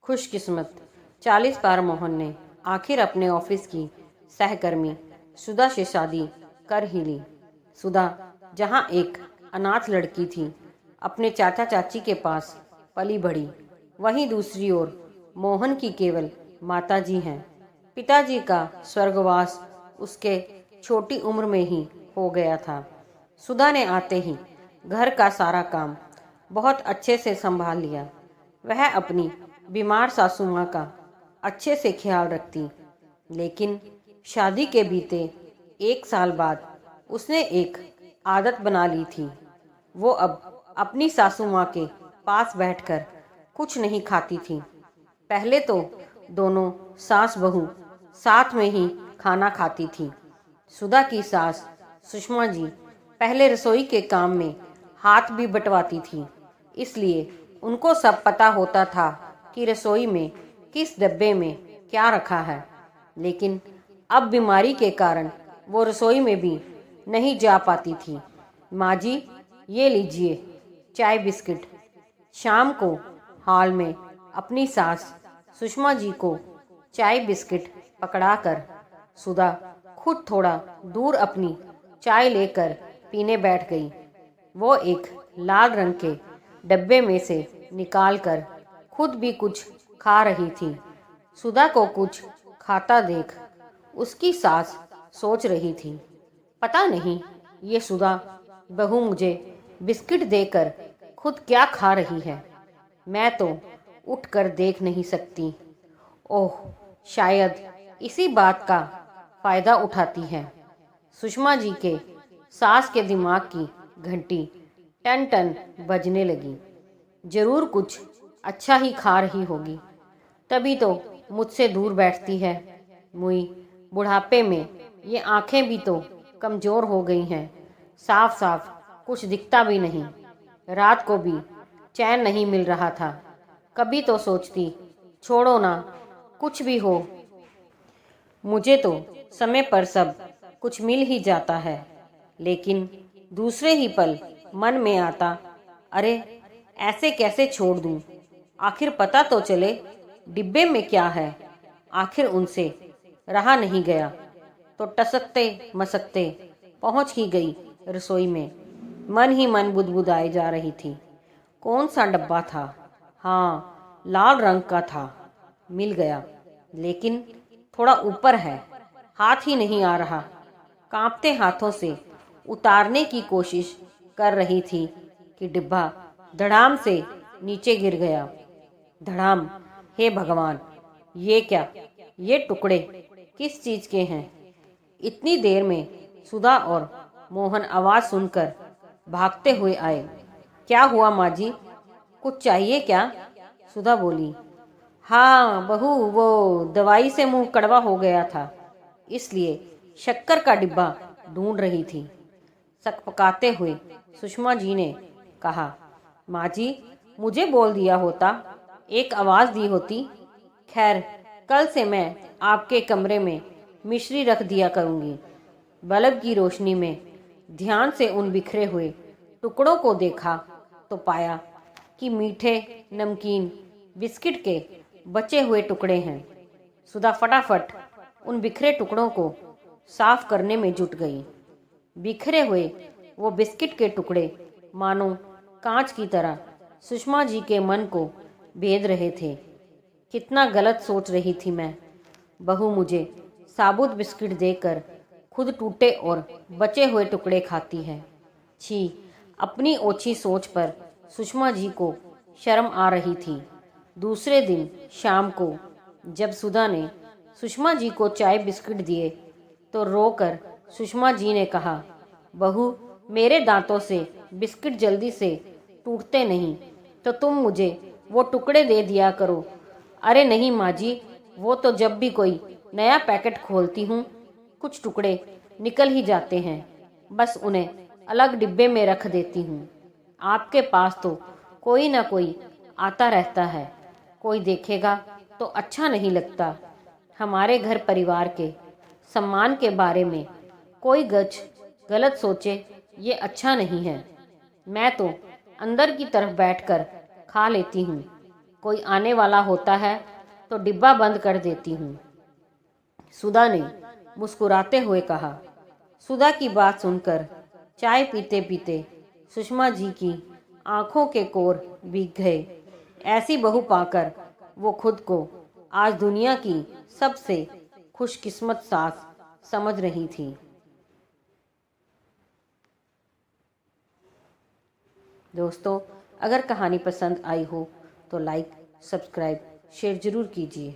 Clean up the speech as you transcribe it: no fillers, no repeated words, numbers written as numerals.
खुशकिस्मत 40 पार मोहन ने आखिर अपने ऑफिस की सहकर्मी सुधा से शादी कर ही ली। सुधा जहां एक अनाथ लड़की थी, अपने चाचा चाची के पास पली बढ़ी, वहीं दूसरी ओर मोहन की केवल माताजी हैं। पिताजी का स्वर्गवास उसके छोटी उम्र में ही हो गया था। सुधा ने आते ही घर का सारा काम बहुत अच्छे से संभाल लिया। वह अपनी बीमार सासू माँ का अच्छे से ख्याल रखती, लेकिन शादी के बीते 1 साल बाद उसने एक आदत बना ली थी। वो अब अपनी सासू माँ के पास बैठकर कुछ नहीं खाती थी। पहले तो दोनों सास बहू साथ में ही खाना खाती थी। सुधा की सास सुषमा जी पहले रसोई के काम में हाथ भी बंटवाती थी, इसलिए उनको सब पता होता था कि रसोई में किस डब्बे में क्या रखा है। लेकिन अब बीमारी के कारण वो रसोई में भी नहीं जा पाती थी। माँ जी, ये लीजिए चाय बिस्किट। शाम को हॉल में अपनी सास सुषमा जी को चाय बिस्किट पकड़ाकर सुधा खुद थोड़ा दूर अपनी चाय लेकर पीने बैठ गई। वो एक लाल रंग के डब्बे में से निकाल कर खुद भी कुछ खा रही थी। सुधा को कुछ खाता देख उसकी सास सोच रही थी, पता नहीं ये सुधा बहू मुझे बिस्किट देकर खुद क्या खा रही है। मैं तो उठकर देख नहीं सकती। ओह, शायद इसी बात का फायदा उठाती है। सुषमा जी के सास के दिमाग की घंटी टन टन बजने लगी। जरूर कुछ अच्छा ही खा रही होगी, तभी तो मुझसे दूर बैठती है। मुई बुढ़ापे में ये आंखें भी तो कमजोर हो गई हैं, साफ साफ कुछ दिखता भी नहीं। रात को भी चैन नहीं मिल रहा था। कभी तो सोचती छोड़ो ना, कुछ भी हो, मुझे तो समय पर सब कुछ मिल ही जाता है। लेकिन दूसरे ही पल मन में आता, अरे ऐसे कैसे छोड़ दूं? आखिर पता तो चले डिब्बे में क्या है। आखिर उनसे रहा नहीं गया तो टसकते मसकते पहुंच ही गई रसोई में। मन ही मन बुदबुदाए जा रही थी। कौन सा डब्बा था? हाँ, लाल रंग का था। मिल गया, लेकिन थोड़ा ऊपर है, हाथ ही नहीं आ रहा। कांपते हाथों से उतारने की कोशिश कर रही थी कि डिब्बा धड़ाम से नीचे गिर गया। धड़ाम! हे भगवान, ये क्या? ये टुकड़े किस चीज के हैं? इतनी देर में सुधा और मोहन आवाज सुनकर भागते हुए आए। क्या हुआ माँ जी, कुछ चाहिए क्या? सुधा बोली। हाँ बहू, वो दवाई से मुंह कड़वा हो गया था, इसलिए शक्कर का डिब्बा ढूंढ रही थी। सकपकाते हुए सुषमा जी ने कहा, माँ जी, मुझे बोल दिया होता, एक आवाज दी होती। खैर, कल से मैं आपके कमरे में मिश्री रख दिया करूंगी। बल्ब की रोशनी में ध्यान से उन बिखरे हुए टुकड़ों को देखा तो पाया कि मीठे नमकीन बिस्किट के बचे हुए टुकड़े हैं। सुधा फटाफट उन बिखरे टुकड़ों को साफ करने में जुट गई। बिखरे हुए वो बिस्किट के टुकड़े मानो कांच की तरह सुषमा जी के मन को भेद रहे थे। कितना गलत सोच रही थी मैं। बहू मुझे साबुत बिस्किट देकर खुद टूटे और बचे हुए टुकड़े खाती है। छी, अपनी ओछी सोच पर सुषमा जी को शर्म आ रही थी। दूसरे दिन शाम को जब सुधा ने सुषमा जी को चाय बिस्किट दिए तो रोकर सुषमा जी ने कहा, बहू, मेरे दांतों से बिस्किट जल्दी से टूटते नहीं, तो तुम मुझे वो टुकड़े दे दिया करो। अरे नहीं माँ जी, वो तो जब भी कोई नया पैकेट खोलती हूँ कुछ टुकड़े निकल ही जाते हैं, बस उन्हें अलग डिब्बे में रख देती हूँ। आपके पास तो कोई ना कोई आता रहता है, कोई देखेगा तो अच्छा नहीं लगता। हमारे घर परिवार के सम्मान के बारे में कोई गलत सोचे, ये अच्छा नहीं है। मैं तो अंदर की तरफ बैठकर खा लेती हूँ। कोई आने वाला होता है तो डिब्बा बंद कर देती हूँ, सुधा ने मुस्कुराते हुए कहा। सुधा की बात सुनकर चाय पीते पीते सुषमा जी की आंखों के कोर भीग गए। ऐसी बहू पाकर वो खुद को आज दुनिया की सबसे खुशकिस्मत सास समझ रही थी। दोस्तों, अगर कहानी पसंद आई हो तो लाइक, सब्सक्राइब, शेयर ज़रूर कीजिए।